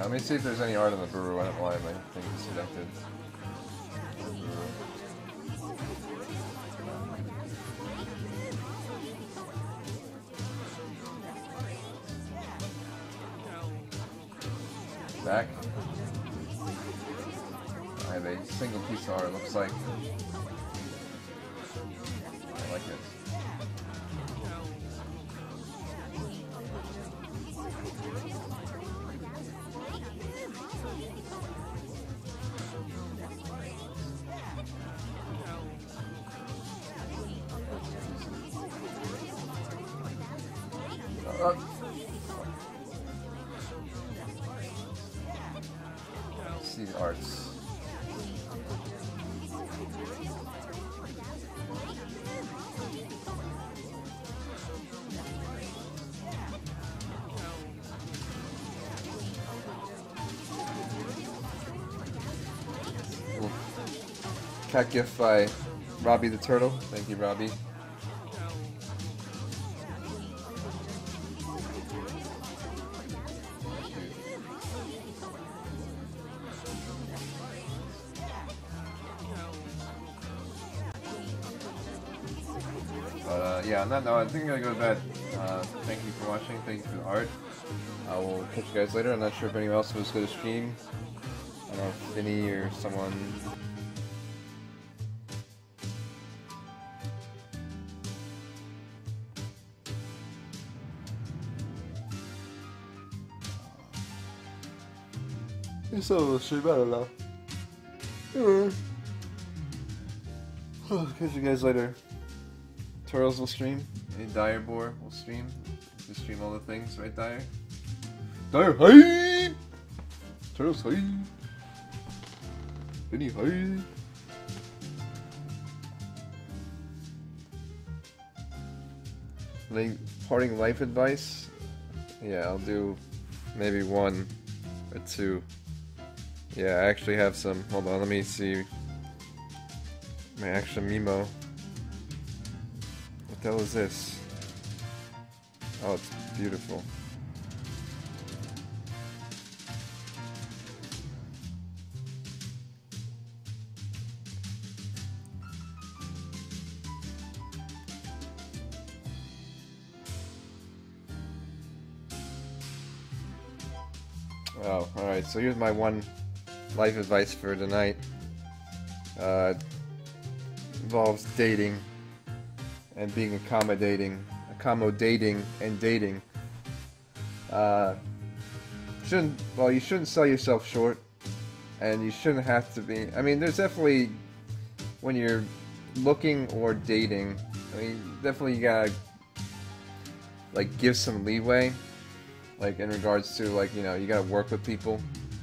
Let me see if there's any art on the brew. I don't know why my thing is selected. Back. I have a single piece of art, looks like. I like it. See the arts. Cat gift by Robbie the Turtle. Thank you, Robbie. Yeah, on that note, I think I'm gonna go to bed. Thank you for watching. Thank you for the art. I will catch you guys later. I'm not sure if anyone else was going to stream. I don't know if Vinny or someone. It's all stream. I don't know. Catch you guys later. Turtles will stream. Any Dire Boar will stream. Just stream all the things, right, Dire? Dire, hi! Turtles, hi! Vinny, hi! Parting life advice? Yeah, I'll do maybe one or two. Yeah, I actually have some. Hold on, let me see my actual memo. What the hell is this? Oh, it's beautiful. Oh, alright, so here's my one life advice for tonight. Involves dating and being accommodating and dating. You shouldn't sell yourself short, and you shouldn't have to be. I mean, there's definitely, when you're looking or dating, I mean, definitely you gotta like give some leeway, like in regards to like, you know, you gotta work with people,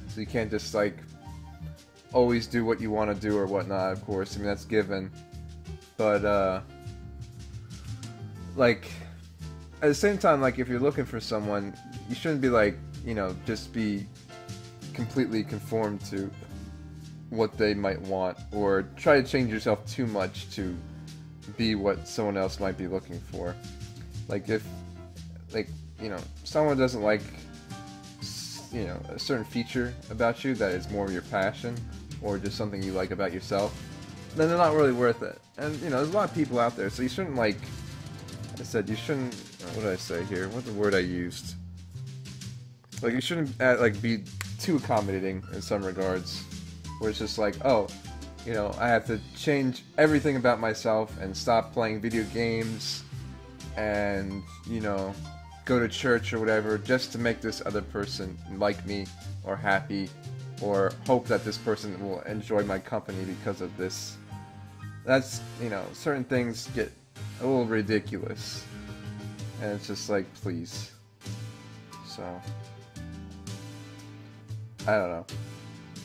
so you can't just like always do what you want to do or whatnot. Of course, I mean that's given, but like at the same time, like if you're looking for someone, you shouldn't be like, you know, just be completely conformed to what they might want, or try to change yourself too much to be what someone else might be looking for. Like if, like, you know, someone doesn't like, you know, a certain feature about you that is more of your passion, or just something you like about yourself, then they're not really worth it. And, you know, there's a lot of people out there, so you shouldn't, like I said, you shouldn't, what did I say here? What's the word I used? Like, you shouldn't, like, be too accommodating in some regards, where it's just like, oh, you know, I have to change everything about myself and stop playing video games and, you know, go to church or whatever just to make this other person like me or happy, or hope that this person will enjoy my company because of this. That's, you know, certain things get a little ridiculous, and it's just like, please. So I don't know,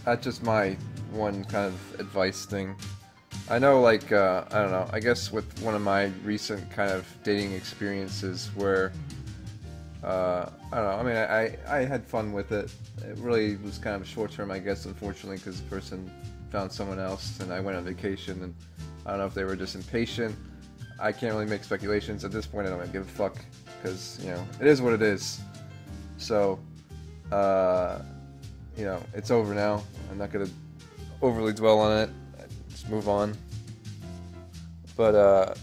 that's just my one kind of advice thing. I know, like, I don't know, I guess with one of my recent kind of dating experiences where, I don't know, I mean, I had fun with it. It really was kind of short term, I guess, unfortunately, because the person found someone else, and I went on vacation, and I don't know if they were just impatient. I can't really make speculations. At this point, I don't really give a fuck, because, you know, it is what it is. So, you know, it's over now. I'm not gonna overly dwell on it. Just move on. But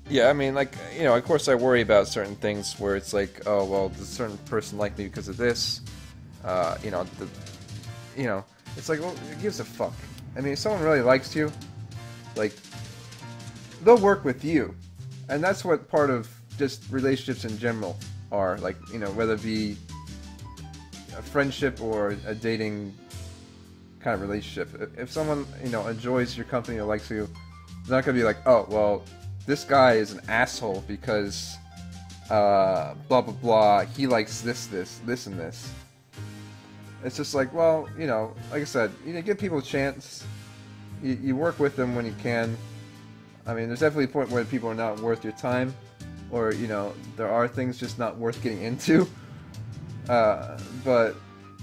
yeah, I mean, like, you know, of course I worry about certain things where it's like, oh well, does a certain person like me because of this? You know, it's like, well, it gives a fuck. I mean, if someone really likes you, like, they'll work with you, and that's what part of just relationships in general are. Like, you know, whether it be a friendship or a dating kind of relationship. If someone, you know, enjoys your company or likes you, they're not gonna be like, oh well, this guy is an asshole because blah blah blah. He likes this, and this. It's just like, well, you know, like I said, you know, give people a chance. You work with them when you can. I mean, there's definitely a point where people are not worth your time, or, you know, there are things just not worth getting into. But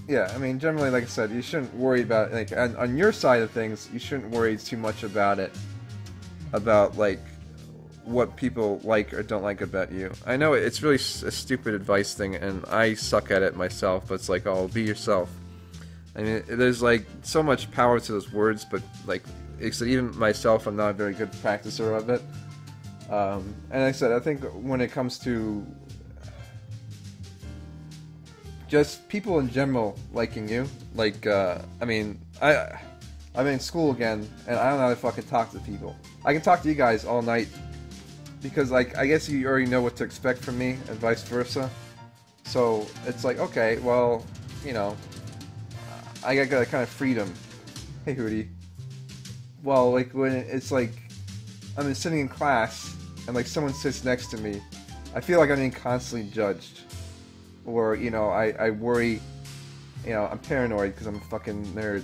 yeah, I mean, generally, like I said, you shouldn't worry about, like, on your side of things, you shouldn't worry too much about it, about like what people like or don't like about you. I know it's really a stupid advice thing, and I suck at it myself, but it's like, oh, be yourself. I mean, there's like so much power to those words, but like, even myself, I'm not a very good practicer of it. And like I said, I think when it comes to just people in general liking you, like, I mean, I'm in school again, and I don't know how to fucking talk to people. I can talk to you guys all night, because, like, I guess you already know what to expect from me, and vice versa. So, it's like, okay, well, you know, I got that kind of freedom. Hey, Hootie. Well, like, when it's like, I'm sitting in class, and, like, someone sits next to me, I feel like I'm being constantly judged. Or, you know, I worry, you know, I'm paranoid because I'm a fucking nerd.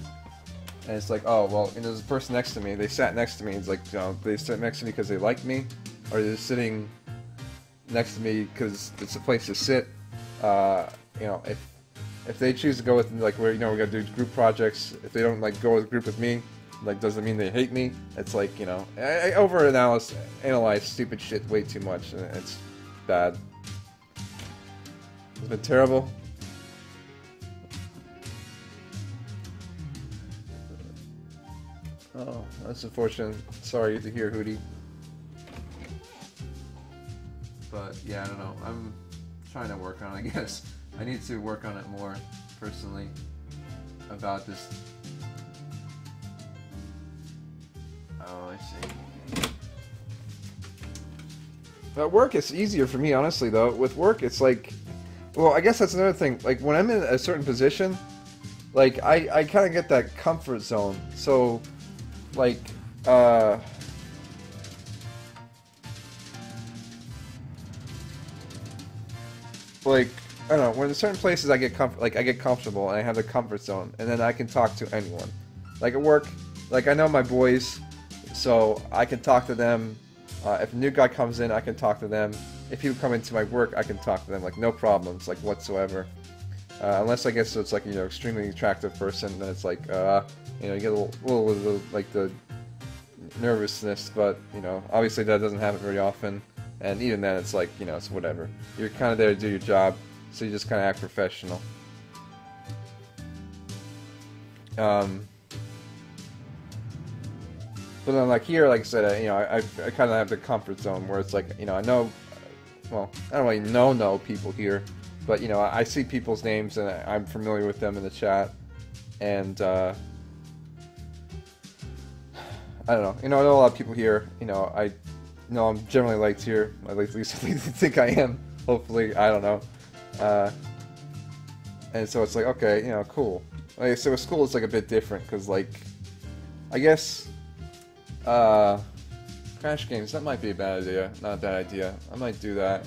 And it's like, oh, well, you know, there's a person next to me, they sat next to me, it's like, you know, they sat next to me because they like me, or they're sitting next to me because it's a place to sit. You know, if they choose to go with, like, where, you know, we're gonna do group projects, if they don't, like, go with a group with me, like, doesn't mean they hate me. It's like, you know, I overanalyze stupid shit way too much, and it's bad. It's been terrible. Oh, that's unfortunate. Sorry to hear, Hootie. But yeah, I don't know. I'm trying to work on it, I guess. I need to work on it more, personally, about this. Oh, I see. At work, it's easier for me, honestly, though. With work, it's like, well, I guess that's another thing. Like, when I'm in a certain position, like, I kind of get that comfort zone. So, like, like, I don't know, when in certain places I get comfortable and I have the comfort zone, and then I can talk to anyone. Like at work, like I know my boys, so I can talk to them. If a new guy comes in, I can talk to them. If people come into my work, I can talk to them, like no problems, like whatsoever. Unless I guess it's like, you know, extremely attractive person, then it's like, you know, you get a little like the nervousness, but, you know, obviously that doesn't happen very often. And even then, it's like, you know, it's whatever. You're kind of there to do your job, so you just kind of act professional. But then, like here, like I said, you know, I kind of have the comfort zone where it's like, you know, I know, well, I don't really know people here, but, you know, I see people's names and I'm familiar with them in the chat, and I don't know, you know, I know a lot of people here, you know, I'm generally liked here, at least I think I am, hopefully, I don't know, and so it's like, okay, you know, cool. Like, so with school it's like a bit different, because, like, I guess, Crash games, that might be a bad idea, not a bad idea. I might do that.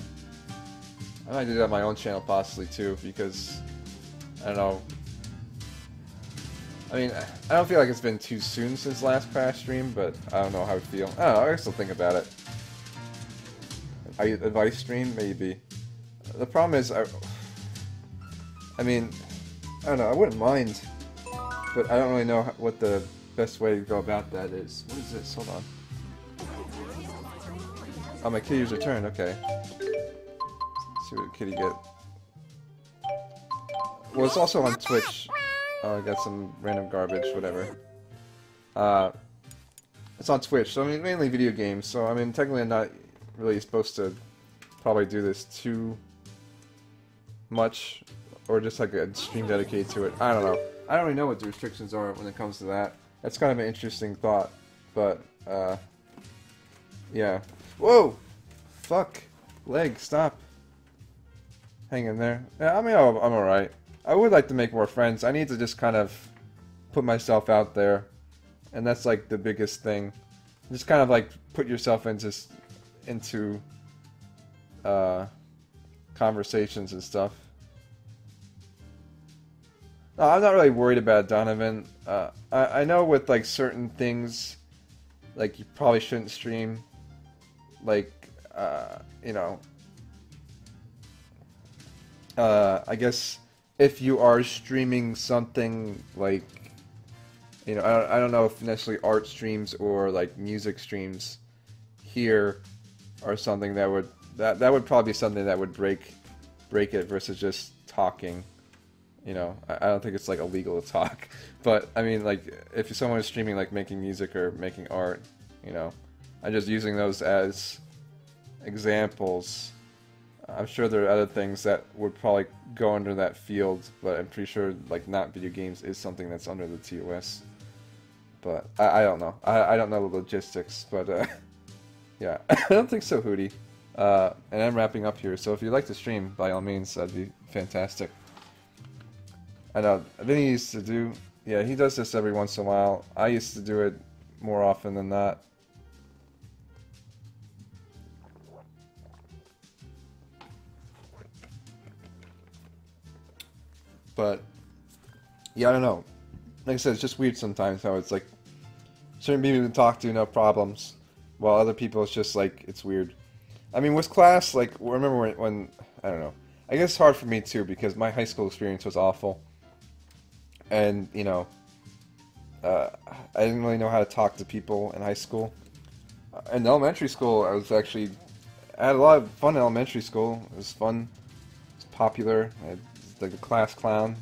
I might do that on my own channel possibly too, because, I don't know. I mean, I don't feel like it's been too soon since last Crash stream, but I don't know how I feel. I don't know, I still think about it. Advice stream? Maybe. The problem is, I mean, I don't know, I wouldn't mind, but I don't really know what the best way to go about that is. What is this? Hold on. Oh, my kitty's returned, okay. Let's see what kitty get. Well, it's also on Twitch. Oh, I got some random garbage, whatever. Uh, it's on Twitch, so I mean, mainly video games, so I mean, technically I'm not really supposed to probably do this too much, or just like a stream dedicated to it. I don't know. I don't really know what the restrictions are when it comes to that. That's kind of an interesting thought, but, yeah. Whoa! Fuck. Leg, stop. Hang in there. Yeah, I mean, I'm alright. I would like to make more friends. I need to just kind of put myself out there, and that's like the biggest thing. Just kind of like put yourself into conversations and stuff. No, I'm not really worried about Donovan. I know with like certain things, like you probably shouldn't stream. Like, you know, I guess if you are streaming something like, you know, I don't know if necessarily art streams or like music streams here are something that would that would probably be something that would break it versus just talking. You know, I don't think it's like illegal to talk, but I mean, like if someone is streaming like making music or making art, you know, I'm just using those as examples. I'm sure there are other things that would probably go under that field, but I'm pretty sure like not video games is something that's under the TOS. But I don't know. I don't know the logistics, but yeah, I don't think so, Hootie. And I'm wrapping up here, so if you'd like to stream, by all means, that'd be fantastic. I know, Vinny used to do, yeah, he does this every once in a while. I used to do it more often than not. But, yeah, I don't know. Like I said, it's just weird sometimes how it's like, certain people you can talk to, no problems, while other people it's just like, it's weird. I mean, with class, like, remember when I don't know, I guess it's hard for me too, because my high school experience was awful. And, you know, I didn't really know how to talk to people in high school. In elementary school, I had a lot of fun in elementary school. It was fun. It was popular. I was like a class clown.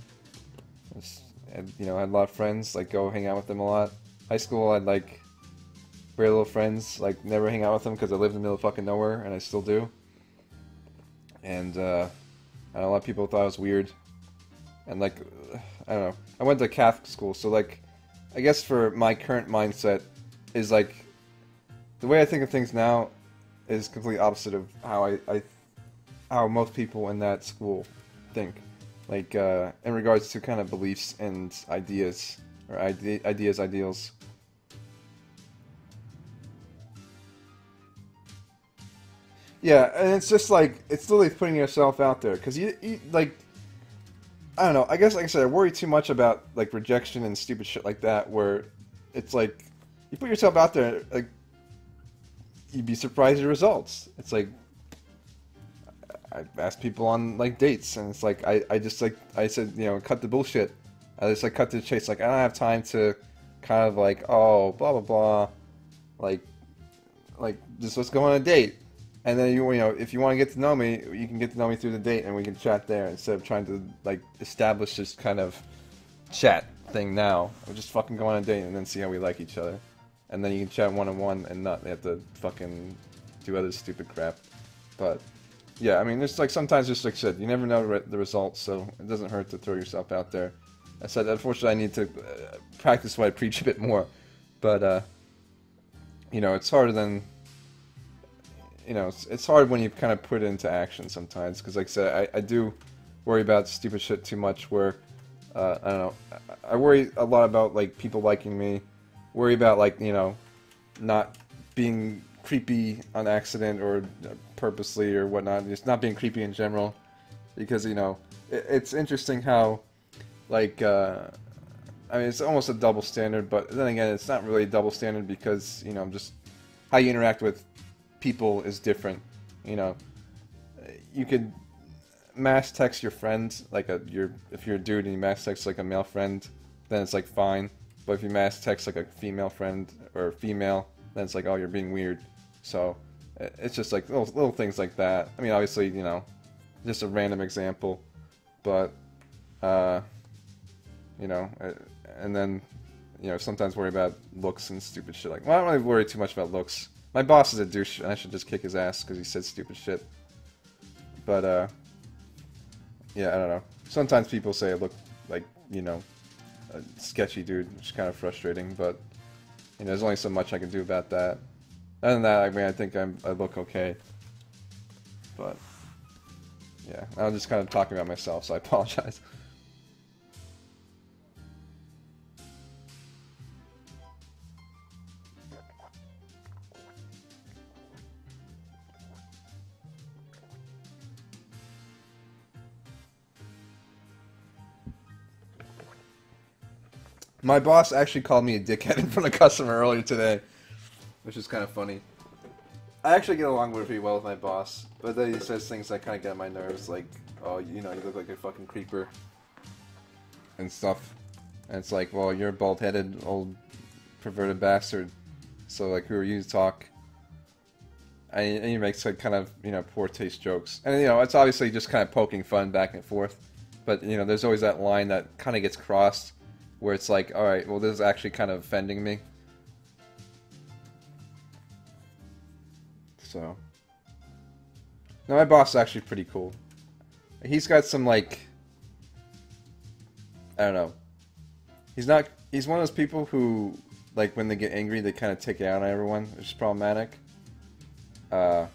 You know, I had a lot of friends, like, go hang out with them a lot. High school, I'd, like, very little friends, like, never hang out with them because I lived in the middle of fucking nowhere, and I still do. And, a lot of people thought I was weird. And, like, I don't know. I went to Catholic school, so, like, I guess for my current mindset is, like, the way I think of things now is completely opposite of how most people in that school think. Like, in regards to kind of beliefs and ideas, or ideals. Yeah, and it's just like, it's literally putting yourself out there, because you, like, I don't know, I guess, like I said, I worry too much about, like, rejection and stupid shit like that, where it's like, you put yourself out there, like, you'd be surprised at your results. It's like, I asked people on, like, dates, and it's like, I just, like, I said, you know, cut the bullshit. I just, like, cut to the chase. Like, I don't have time to kind of, like, oh, blah, blah, blah. Like, just let's go on a date. And then, you know, if you want to get to know me, you can get to know me through the date, and we can chat there, instead of trying to, like, establish this kind of chat thing now. We'll just fucking go on a date and then see how we like each other. And then you can chat one-on-one and not have to fucking do other stupid crap. But, yeah, I mean, there's, like, sometimes, just like I said, you never know the results, so it doesn't hurt to throw yourself out there. I said, unfortunately, I need to practice what I preach a bit more. But, you know, it's harder than... You know, it's hard when you kind of put it into action sometimes, because like I said, I do worry about stupid shit too much, where, I don't know, I worry a lot about, like, people liking me, worry about, like, you know, not being creepy on accident or purposely or whatnot, just not being creepy in general, because, you know, it's interesting how, like, I mean, it's almost a double standard, but then again, it's not really a double standard, because, you know, just how you interact with people is different. You know, you could mass text your friend, like if you're a dude and you mass text like a male friend, then it's like fine. But if you mass text like a female friend or female, then it's like, oh, you're being weird. So it's just like little things like that. I mean, obviously, you know, just a random example, but you know, and then, you know, sometimes worry about looks and stupid shit. Like, well, I don't really worry too much about looks. My boss is a douche, and I should just kick his ass because he said stupid shit. But, yeah, I don't know. Sometimes people say I look like, you know, a sketchy dude, which is kind of frustrating, but, you know, there's only so much I can do about that. Other than that, I mean, I think I look okay. But, yeah, I'm just kind of talking about myself, so I apologize. My boss actually called me a dickhead in front of a customer earlier today, which is kind of funny. I actually get along pretty well with my boss, but then he says things that kind of get on my nerves, like, oh, you know, you look like a fucking creeper, and stuff. And it's like, well, you're a bald-headed, old, perverted bastard, so, like, who are you to talk? And he makes, like, kind of, you know, poor taste jokes. And, you know, it's obviously just kind of poking fun back and forth, but, you know, there's always that line that kind of gets crossed, where it's like, alright, well, this is actually kind of offending me. So. No, my boss is actually pretty cool. He's got some, like, I don't know. He's one of those people who, like, when they get angry, they kind of take it out on everyone, which is problematic. But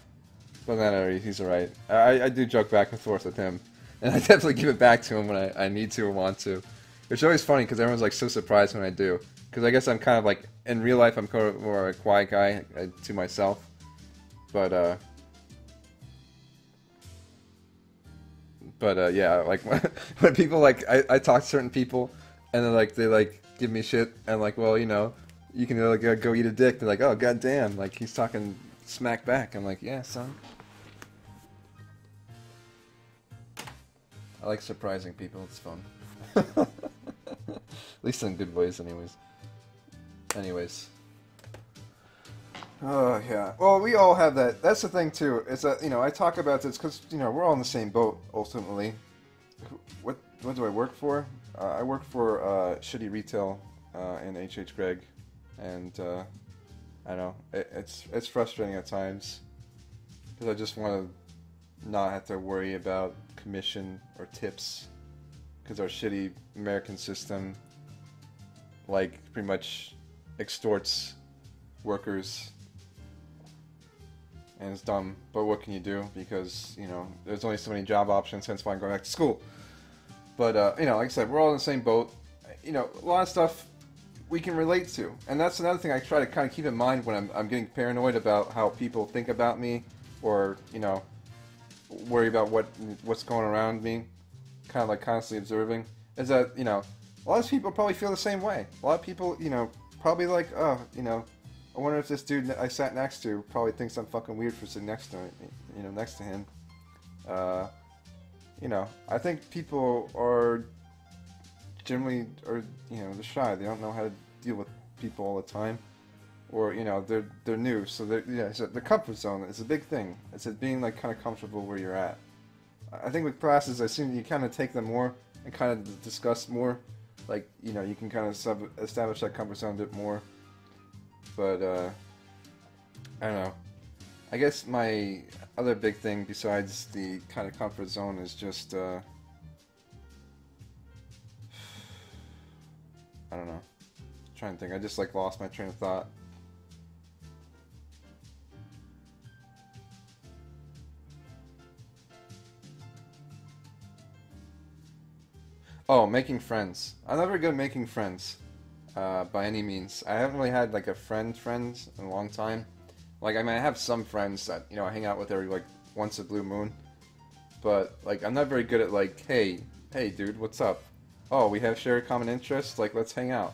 then he's alright. I do joke back and forth with him, and I definitely give it back to him when I need to or want to. Which is always funny because everyone's like so surprised when I do. Because I guess I'm kind of like, in real life I'm kind of more a quiet guy to myself. But yeah, like when people like, I talk to certain people and then like, they like give me shit and like, well, you know, you can like, go eat a dick. They're like, oh, goddamn, like he's talking smack back. I'm like, yeah, son. I like surprising people, it's fun. At least in good ways, anyways. Oh, yeah. Well, we all have that. That's the thing, too. It's that, you know, I talk about this because, you know, we're all in the same boat, ultimately. What do I work for? I work for shitty retail in H.H. Gregg. And, I don't know. It's frustrating at times. Because I just want to not have to worry about commission or tips. Because our shitty American system, like, pretty much extorts workers. And it's dumb, but what can you do? Because, you know, there's only so many job options, hence why I'm going back to school. But, you know, like I said, we're all in the same boat. You know, a lot of stuff we can relate to. And that's another thing I try to kind of keep in mind when I'm getting paranoid about how people think about me. Or, you know, worry about what's going around me. Kind of like constantly observing, is that, you know, a lot of people probably feel the same way. A lot of people, you know, probably like, oh, you know, I wonder if this dude I sat next to probably thinks I'm fucking weird for sitting next to him, you know, next to him. You know, I think people are generally, you know, they're shy. They don't know how to deal with people all the time, or, you know, they're new, so so the comfort zone is a big thing. It's being like kind of comfortable where you're at. I think with classes, I assume you kind of take them more and kind of discuss more. Like, you know, you can kind of establish that comfort zone a bit more. But, I don't know. I guess my other big thing besides the kind of comfort zone is just, I don't know. I'm trying to think. I just, like, lost my train of thought. Oh, making friends. I'm not very good at making friends, by any means. I haven't really had, like, a friends in a long time. Like, I mean, I have some friends that, you know, I hang out with every, like, once a blue moon. But, like, I'm not very good at, like, hey, dude, what's up? Oh, we have shared common interests? Like, let's hang out.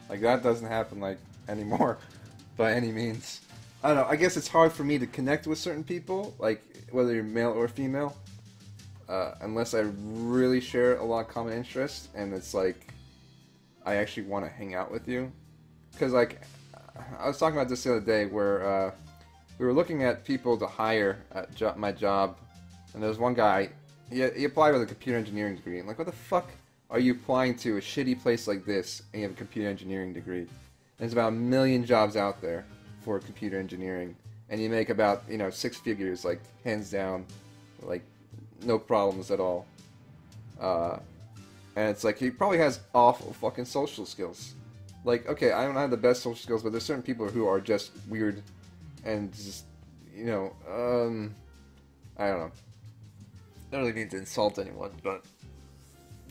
Like, that doesn't happen, like, anymore, by any means. I don't know, I guess it's hard for me to connect with certain people, like, whether you're male or female. Unless I really share a lot of common interests, and it's like, I actually want to hang out with you. Because, like, I was talking about this the other day, where, we were looking at people to hire at my job, and there was one guy, he applied with a computer engineering degree, and like, what the fuck are you applying to a shitty place like this and you have a computer engineering degree? There's about 1 million jobs out there for computer engineering, and you make about, you know, 6 figures, like, hands down, like, no problems at all. And it's like, he probably has awful fucking social skills. Like, okay, I don't have the best social skills, but there's certain people who are just weird and just, you know, I don't know. I don't really mean to insult anyone, but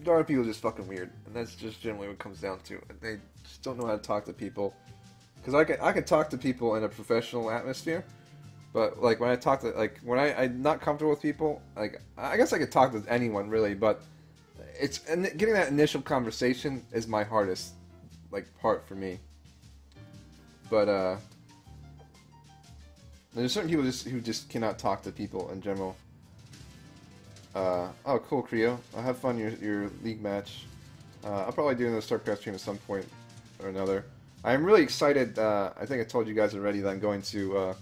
there are people just fucking weird, and that's just generally what it comes down to. They just don't know how to talk to people. Because I can talk to people in a professional atmosphere, but like when I talk to, like when I'm not comfortable with people, like I guess I could talk to anyone really, but it's getting that initial conversation is my hardest like part for me. But there's certain people who just cannot talk to people in general. Oh, cool, Creo. I'll have fun your league match. I'll probably do another StarCraft stream at some point or another. I'm really excited. I think I told you guys already that I'm going to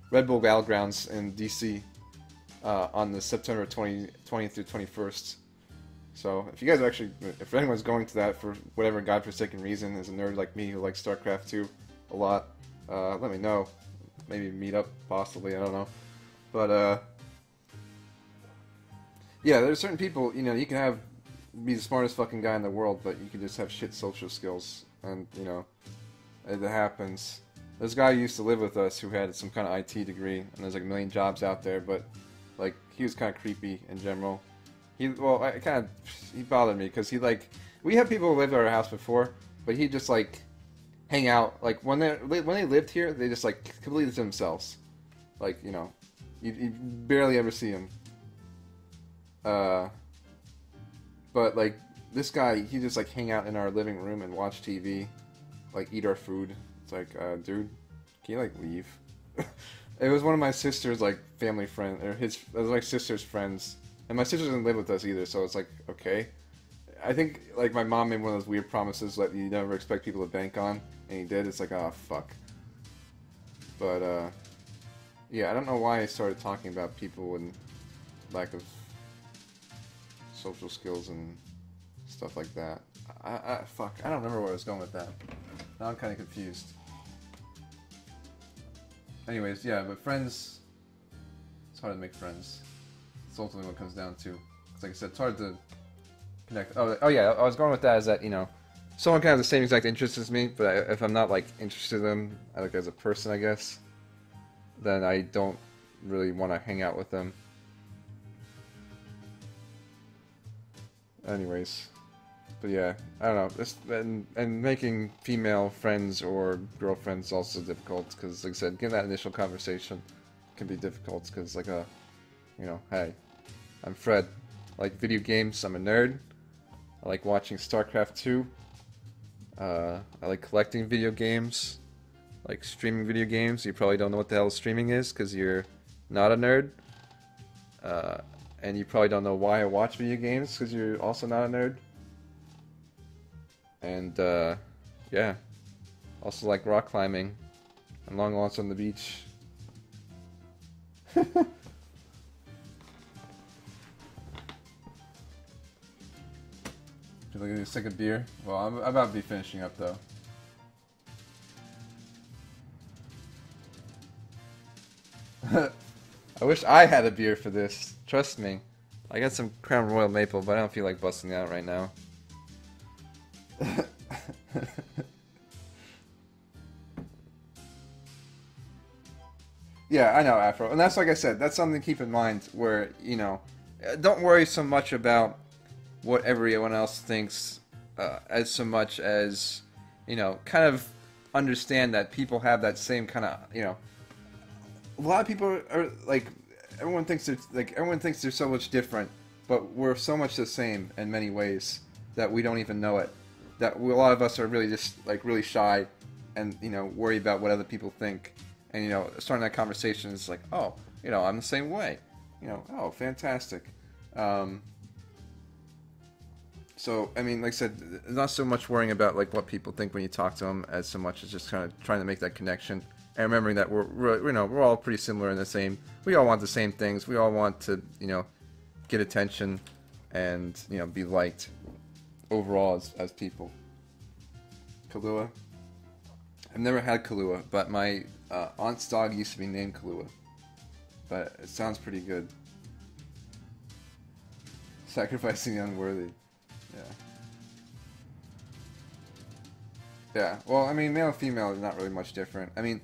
Red Bull Battlegrounds in DC on the September 20th through 21st. So if you guys are actually, if anyone's going to that for whatever godforsaken reason, as a nerd like me who likes StarCraft 2 a lot, let me know. Maybe meet up, possibly. I don't know. But yeah, there's certain people, you know, you can be the smartest fucking guy in the world, but you can just have shit social skills, and, you know, it happens. There's a guy who used to live with us who had some kind of IT degree, and there's like 1 million jobs out there, but, like, he was kind of creepy in general. He bothered me, because we had people who lived at our house before, but he'd just, like, hang out, like, when they lived here, they just, like, completely to themselves. Like, you know, you barely ever see him. But, like, this guy, he just, like, hang out in our living room and watch TV, like, eat our food. It's like, dude, can you, like, leave? It was one of my sister's, like, family friend, or it was my sister's friends, and my sister doesn't live with us either, so it's like, okay. I think, like, my mom made one of those weird promises that you never expect people to bank on, and he did. It's like, oh, fuck. But, yeah, I don't know why I started talking about people and lack of social skills and stuff like that. Fuck, I don't remember where I was going with that. Now I'm kind of confused. Anyways, yeah, but friends, it's hard to make friends. It's ultimately what it comes down to. Because like I said, it's hard to connect. Oh yeah, I was going with that is that, you know, someone can have the same exact interests as me, but if I'm not, like, interested in them, like, as a person, I guess, then I don't really want to hang out with them. Anyways, but yeah, I don't know. This and making female friends or girlfriends is also difficult because, like I said, getting that initial conversation can be difficult because, like, you know, hey, I'm Fred. I like video games. I'm a nerd. I like watching StarCraft 2. I like collecting video games. I like streaming video games. You probably don't know what the hell streaming is because you're not a nerd. And you probably don't know why I watch video games, because you're also not a nerd. And, yeah. Also like rock climbing and long walks on the beach. Feel like I need to take a beer? Well, I'm about to be finishing up, though. I wish I had a beer for this. Trust me. I got some Crown Royal Maple, but I don't feel like busting it out right now. Yeah, I know, Afro. And that's, like I said, that's something to keep in mind where, you know, don't worry so much about what everyone else thinks as so much as, you know, kind of understand that people have that same kind of, you know, a lot of people are like, everyone thinks they're so much different, but we're so much the same in many ways that we don't even know it. That a lot of us are really just like really shy, and, you know, worry about what other people think, and, you know, starting that conversation is like, oh, you know, I'm the same way, you know, oh, fantastic. So, I mean, like I said, not so much worrying about like what people think when you talk to them, as so much as just kind of trying to make that connection. And remembering that we're all pretty similar in the same. We all want the same things. We all want to, you know, get attention and, you know, be liked. overall as people. Kahlua. I've never had Kahlua, but my aunt's dog used to be named Kahlua. But it sounds pretty good. Sacrificing the unworthy. Yeah. Yeah. Well, I mean, male and female is not really much different. I mean,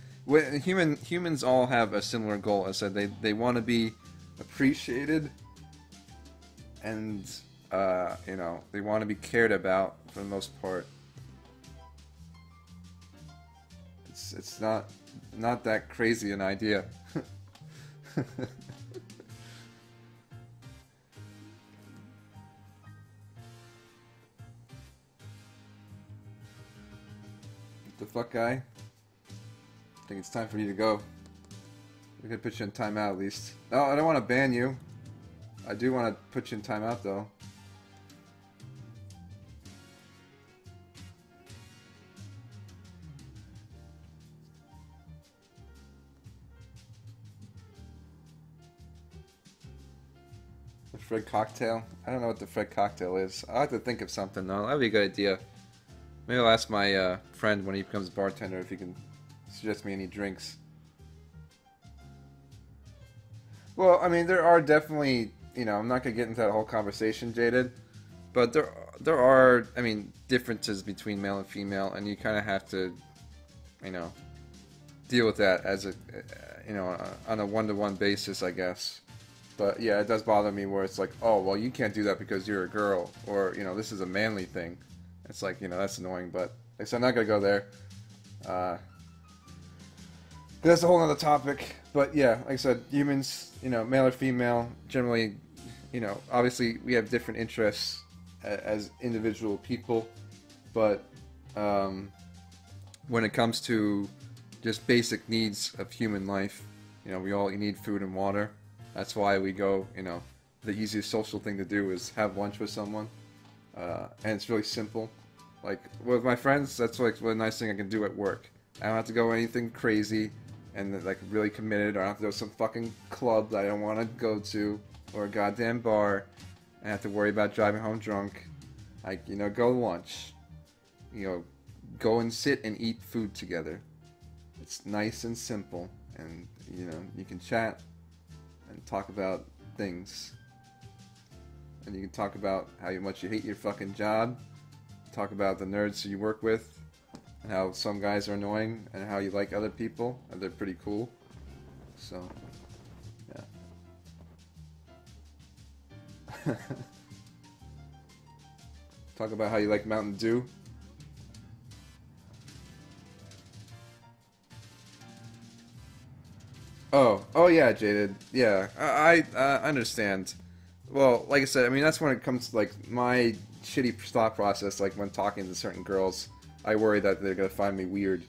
humans all have a similar goal. I said they want to be appreciated, and you know, they want to be cared about for the most part. It's not that crazy an idea. The fuck, guy? I think it's time for you to go. We could put you in timeout at least. No, I don't want to ban you. I do want to put you in timeout though. The Fred cocktail? I don't know what the Fred cocktail is. I'll have to think of something though. That'd be a good idea. Maybe I'll ask my friend when he becomes a bartender if he can suggest me any drinks. Well, I mean, there are definitely, you know, I'm not gonna get into that whole conversation, Jaded, but there are, I mean, differences between male and female, and you kind of have to, you know, deal with that as a, you know, on a one-to-one basis, I guess. But yeah, it does bother me where it's like, oh, well, you can't do that because you're a girl, or, you know, this is a manly thing. It's like, you know, that's annoying, but like, so I'm not gonna go there. That's a whole other topic. But yeah, like I said, humans, you know, male or female, generally, you know, obviously we have different interests as individual people, but when it comes to just basic needs of human life, you know, we all need food and water. That's why we go, you know, the easiest social thing to do is have lunch with someone. And it's really simple. Like, with my friends, that's like a nice thing I can do at work. I don't have to go anything crazy and like really committed, or I don't have to go to some fucking club that I don't want to go to, or a goddamn bar. I have to worry about driving home drunk. Like, you know, go to lunch. You know, go and sit and eat food together. It's nice and simple, and you know, you can chat and talk about things. And you can talk about how much you hate your fucking job. Talk about the nerds you work with. And how some guys are annoying. And how you like other people. And they're pretty cool. So, yeah. Talk about how you like Mountain Dew. Oh yeah, Jaded. Yeah, I understand. Well, like I said, I mean, that's when it comes to, like, my shitty thought process, like, when talking to certain girls, I worry that they're gonna find me weird,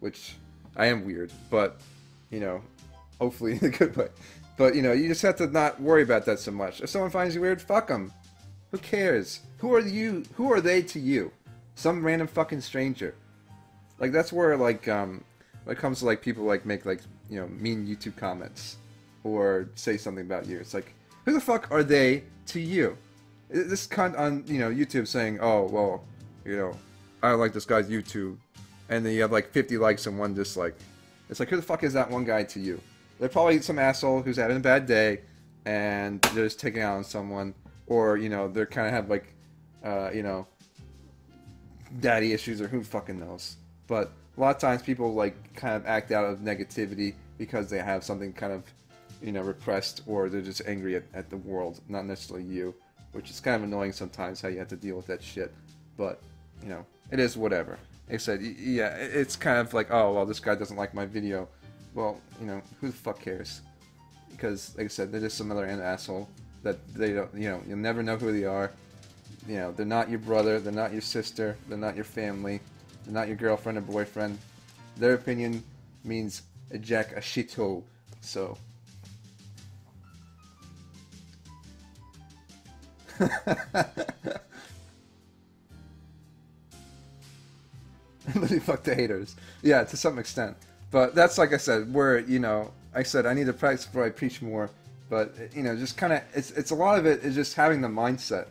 which, I am weird, but, you know, hopefully in a good way. But, you know, you just have to not worry about that so much. If someone finds you weird, fuck them. Who cares? Who are you? Who are they to you? Some random fucking stranger. Like, that's where, like, when it comes to, like, people, like, make, like, you know, mean YouTube comments, or say something about you, it's like, who the fuck are they to you? This cunt on, you know, YouTube saying, oh, well, you know, I don't like this guy's YouTube, and then you have like 50 likes and 1 dislike. It's like, who the fuck is that one guy to you? They're probably some asshole who's having a bad day, and they're just taking out on someone, or, you know, they're kind of have like, you know, daddy issues, or who fucking knows. But a lot of times people like kind of act out of negativity because they have something kind of, you know, repressed, or they're just angry at the world, not necessarily you, which is kind of annoying sometimes how you have to deal with that shit. But, you know, it is whatever. Like I said, yeah, it's kind of like, oh, well, this guy doesn't like my video. Well, you know, who the fuck cares? Because, like I said, they're just some other asshole that they don't, you know, you'll never know who they are. You know, they're not your brother, they're not your sister, they're not your family, they're not your girlfriend or boyfriend. Their opinion means a jack a shithole. So... Really fuck the haters. Yeah, to some extent. But that's, like I said, where, you know, I said I need to practice before I preach more. But, you know, just kind of, it's a lot of it is just having the mindset.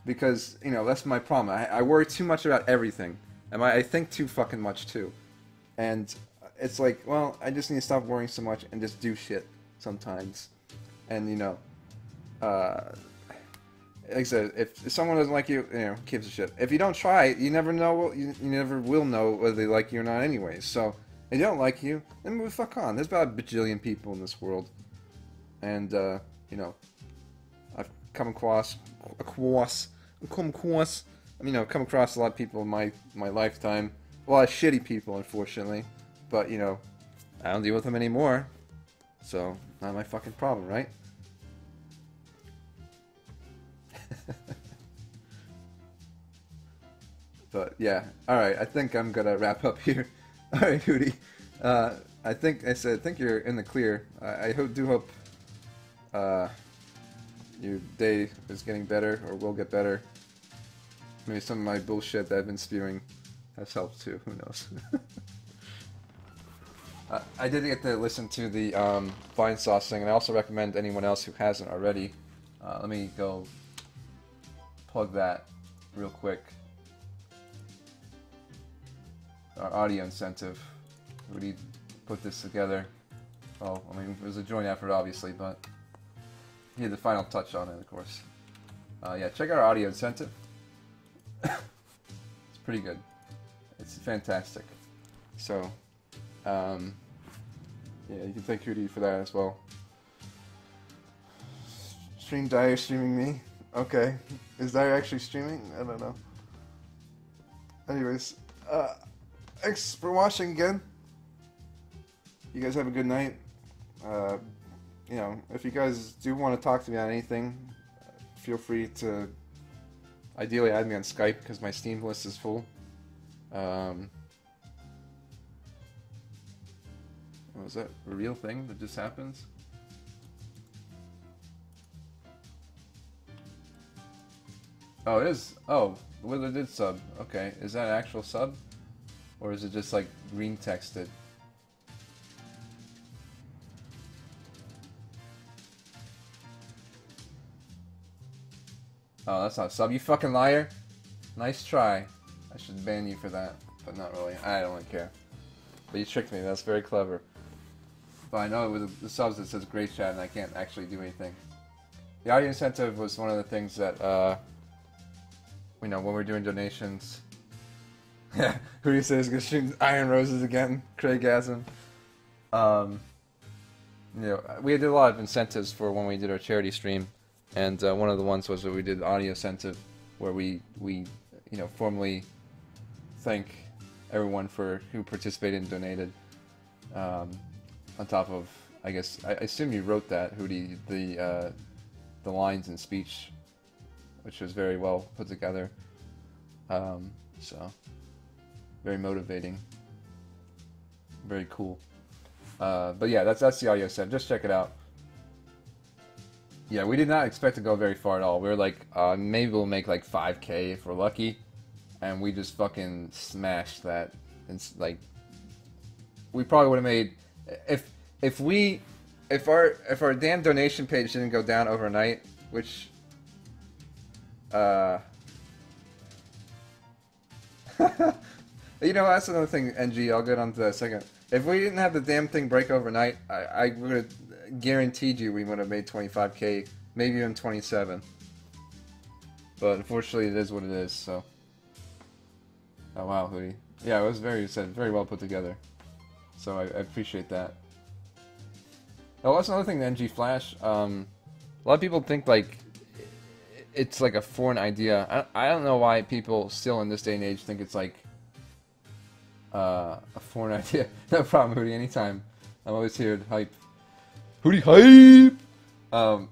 because you know that's my problem. I worry too much about everything, and I think too fucking much too. And it's like, well, I just need to stop worrying so much and just do shit sometimes. And you know, like I said, if someone doesn't like you, you know, who gives a shit. If you don't try it, you never know. You never will know whether they like you or not, anyways. So if they don't like you, then move the fuck on. There's about a bajillion people in this world, and you know, I've come across a lot of people in my lifetime. A lot of shitty people, unfortunately. But you know, I don't deal with them anymore. So not my fucking problem, right? But yeah, all right. I think I'm gonna wrap up here. All right, Hootie. I think you're in the clear. I do hope your day is getting better or will get better. Maybe some of my bullshit that I've been spewing has helped too. Who knows? I did get to listen to the Vine Sauce thing, and I also recommend anyone else who hasn't already. Let me go plug that real quick. Our audio incentive. We put this together. Oh, I mean, it was a joint effort, obviously, but he had the final touch on it, of course. Yeah, check out our audio incentive. It's pretty good. It's fantastic. So, yeah, you can thank Hootie for that as well. Stream Dyer streaming me? Okay. Is Dyer actually streaming? I don't know. Anyways, thanks for watching again. You guys have a good night. You know, if you guys do want to talk to me on anything, feel free to ideally add me on Skype because my Steam list is full. Was that a real thing that just happens? Oh, it is. Oh, the Wither did sub. Okay, is that an actual sub? Or is it just like green texted? Oh, that's not a sub. You fucking liar. Nice try. I should ban you for that, but not really. I don't really care. But you tricked me. That's very clever. But I know with the subs it says great chat and I can't actually do anything. The audio incentive was one of the things that, you know, when we're doing donations. Yeah, who do you say is going to stream Iron Roses again? Craigasm. You know, we did a lot of incentives for when we did our charity stream. And one of the ones was that we did audio incentive, where we you know, formally thank everyone who participated and donated. On top of, I guess, I assume you wrote that, Hootie, the lines and speech, which was very well put together. So, very motivating, very cool. But yeah, that's the audio set. Just check it out. Yeah, we did not expect to go very far at all. We were like, maybe we'll make like 5K if we're lucky, and we just fucking smashed that. It's like, we probably would have made, if our damn donation page didn't go down overnight, which you know, that's another thing, NG, I'll get onto that in a second. If we didn't have the damn thing break overnight, I would have guaranteed you we would have made 25K, maybe even 27. But unfortunately, it is what it is, so. Oh wow, Hootie. Yeah, it was very well put together. So I appreciate that. Oh, that's another thing, the NG Flash. A lot of people think like it's like a foreign idea. I don't know why people still in this day and age think it's like a foreign idea. No problem, Hootie. Anytime. I'm always here to hype. Hootie hype.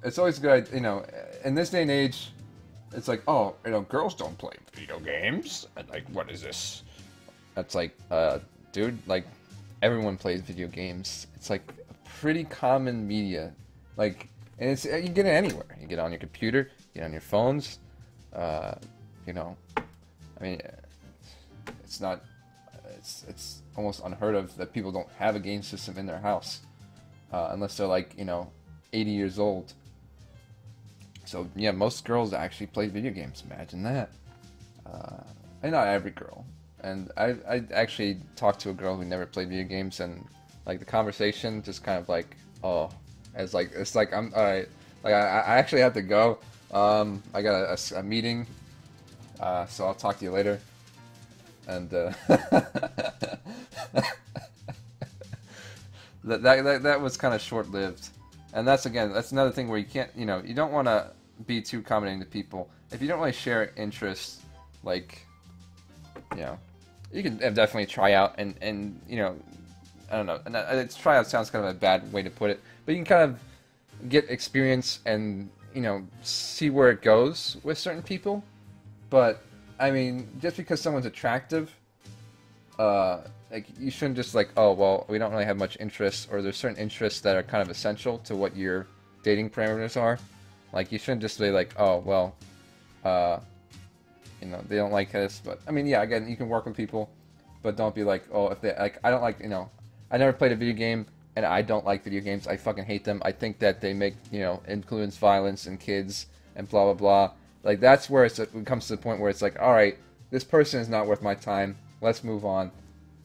It's always good, you know. In this day and age, it's like, oh, you know, girls don't play video games. And like, what is this? That's like, dude, like, everyone plays video games. It's like a pretty common media. Like, and it's, you get it anywhere. You get it on your computer, you get it on your phones. You know, I mean, it's not, it's almost unheard of that people don't have a game system in their house. Unless they're like, you know, 80 years old. So yeah, most girls actually play video games. Imagine that. And not every girl. And I actually talked to a girl who never played video games, and like the conversation just kind of like, oh, it's like I'm alright. Like I actually have to go. I got a meeting, so I'll talk to you later. And that was kind of short-lived. And that's another thing where you can't, you know, you don't want to be too accommodating to people. If you don't really share interests, like, you know, you can definitely try out and you know, I don't know. And it's try out sounds kind of a bad way to put it, but you can kind of get experience and, you know, see where it goes with certain people. But I mean, just because someone's attractive, like you shouldn't just like, oh well, we don't really have much interest, or there's certain interests that are kind of essential to what your dating parameters are. Like you shouldn't just be like, oh well, you know, they don't like this. But I mean, yeah, again, you can work with people, but don't be like, oh, if they like, I don't like, you know, I never played a video game and I don't like video games. I fucking hate them. I think that they make, you know, influence violence in kids and blah blah blah. Like that's where it comes to the point where it's like, all right, this person is not worth my time. Let's move on.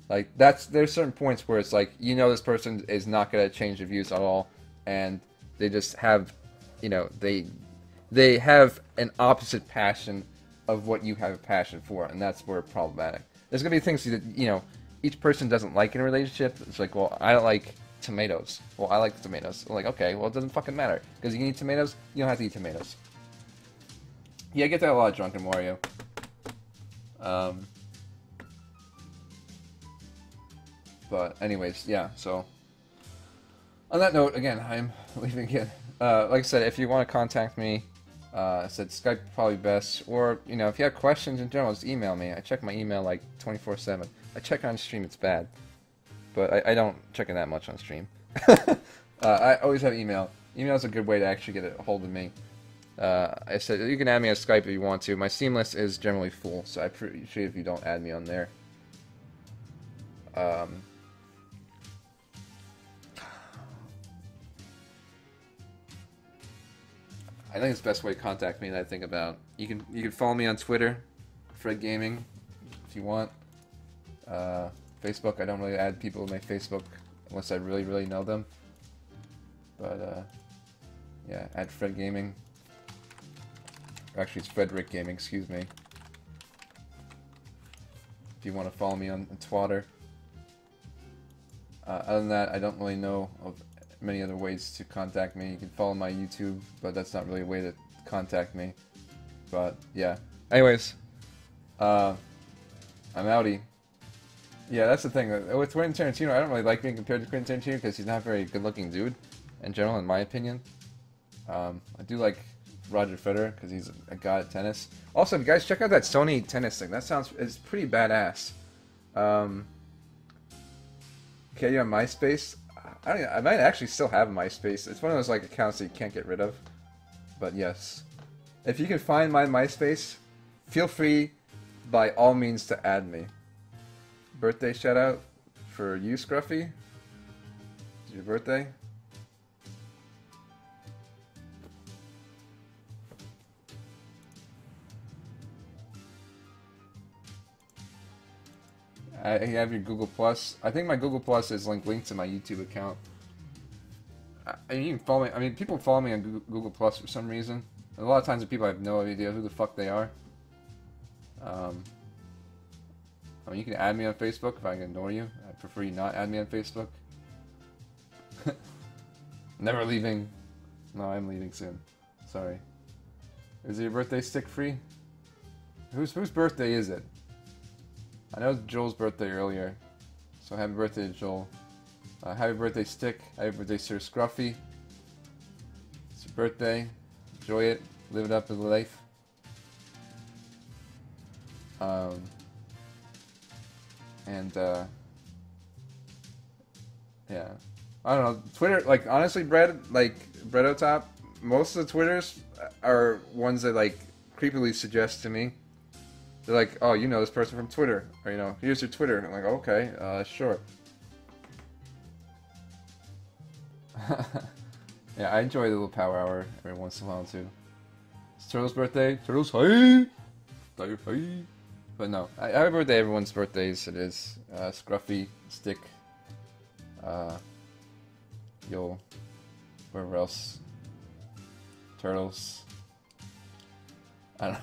Like there's certain points where it's like, you know, this person is not gonna change their views at all, and they just have, you know, they have an opposite passion of what you have a passion for, and that's where it's problematic. There's gonna be things that, you know, each person doesn't like in a relationship. It's like, well, I don't like tomatoes. Well, I like tomatoes. I'm like, okay, well, it doesn't fucking matter because you can eat tomatoes. You don't have to eat tomatoes. Yeah, I get that a lot drunk in Mario. But anyways, yeah, so on that note, again, I'm leaving again. Like I said, if you want to contact me, I said Skype probably best, or, you know, if you have questions in general, just email me. I check my email like 24/7. I check on stream, it's bad, but I don't check it that much on stream. I always have email. Email is a good way to actually get a hold of me. I said you can add me on Skype if you want to. My Steam list is generally full, so I appreciate if you don't add me on there. I think it's the best way to contact me that I think about. You can follow me on Twitter, Fred Gaming, if you want. Facebook, I don't really add people to my Facebook unless I really know them. But yeah, add Fred Gaming. Actually, it's Frederick Gaming, excuse me. If you want to follow me on Twitter. Other than that, I don't really know of many other ways to contact me. You can follow my YouTube, but that's not really a way to contact me. But yeah. Anyways, I'm outie. Yeah, that's the thing. With Quentin Tarantino, I don't really like being compared to Quentin Tarantino because he's not a very good-looking dude, in general, in my opinion. I do like Roger Federer because he's a god at tennis. Also, guys, check out that Sony tennis thing. That it's pretty badass. Okay, you on MySpace? I might actually still have MySpace. It's one of those like accounts that you can't get rid of. But yes, if you can find my MySpace, feel free, by all means, to add me. Birthday shout out for you, Scruffy. It's your birthday. I have your Google Plus. I think my Google Plus is linked to my YouTube account. And you can follow me. I mean, people follow me on Google Plus for some reason. And a lot of times, the people I have no idea who the fuck they are. I mean, you can add me on Facebook if I can ignore you. I prefer you not add me on Facebook. Never leaving. No, I'm leaving soon. Sorry. Is your birthday stick free? Whose birthday is it? I know it's Joel's birthday earlier, so happy birthday to Joel. Happy birthday, Stick. Happy birthday, Sir Scruffy. It's your birthday. Enjoy it. Live it up in life. Yeah. I don't know. Twitter, like, honestly, Breadotop, most of the Twitters are ones that, like, creepily suggest to me. They're like, oh, you know this person from Twitter. Or, you know, here's your Twitter. I'm like, okay, sure. Yeah, I enjoy the little power hour every once in a while, too. Turtle's birthday. Turtle's high. High. But no, happy birthday, everyone's birthdays. It is Scruffy, Stick, Yo, wherever else. Turtles. I don't know.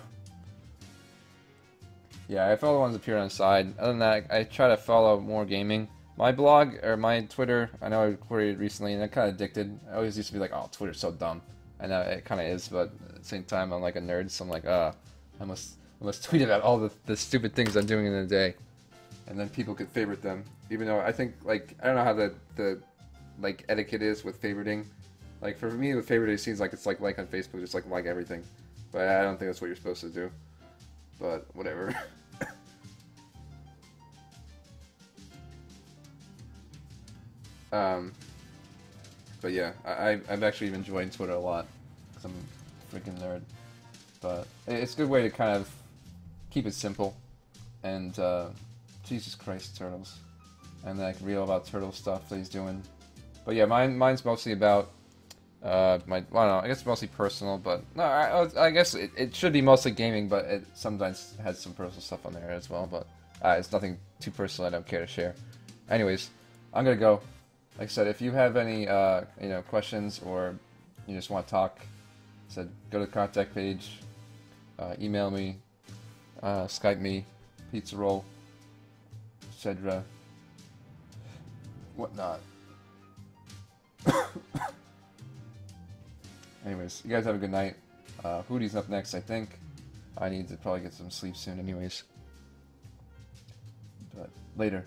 Yeah, I follow the ones that appear on the side. Other than that, I try to follow more gaming. My blog, or my Twitter, I know I recorded recently, and I kind of addicted. I always used to be like, oh, Twitter's so dumb. I know it kind of is, but at the same time, I'm like a nerd, so I'm like, I must tweet about all the stupid things I'm doing in a day. And then people could favorite them. Even though I think, like, I don't know how the like, etiquette is with favoriting. Like, for me, with favoriting, it seems like it's like on Facebook, just like everything. But I don't think that's what you're supposed to do. But, whatever. But yeah, I've actually been enjoying Twitter a lot. Because I'm a freaking nerd. But it's a good way to kind of keep it simple. And, Jesus Christ, Turtles. And then I can read all about Turtle stuff that he's doing. But yeah, mine's mostly about, well, I don't know, I guess it's mostly personal, but, no, I guess it should be mostly gaming, but it sometimes has some personal stuff on there as well, but it's nothing too personal I don't care to share. Anyways, I'm gonna go. Like I said, if you have any, you know, questions, or you just want to talk, I said, go to the contact page, email me, Skype me, pizza roll, etc. Whatnot. Anyways, you guys have a good night. Hootie's up next, I think. I need to probably get some sleep soon anyways. But later.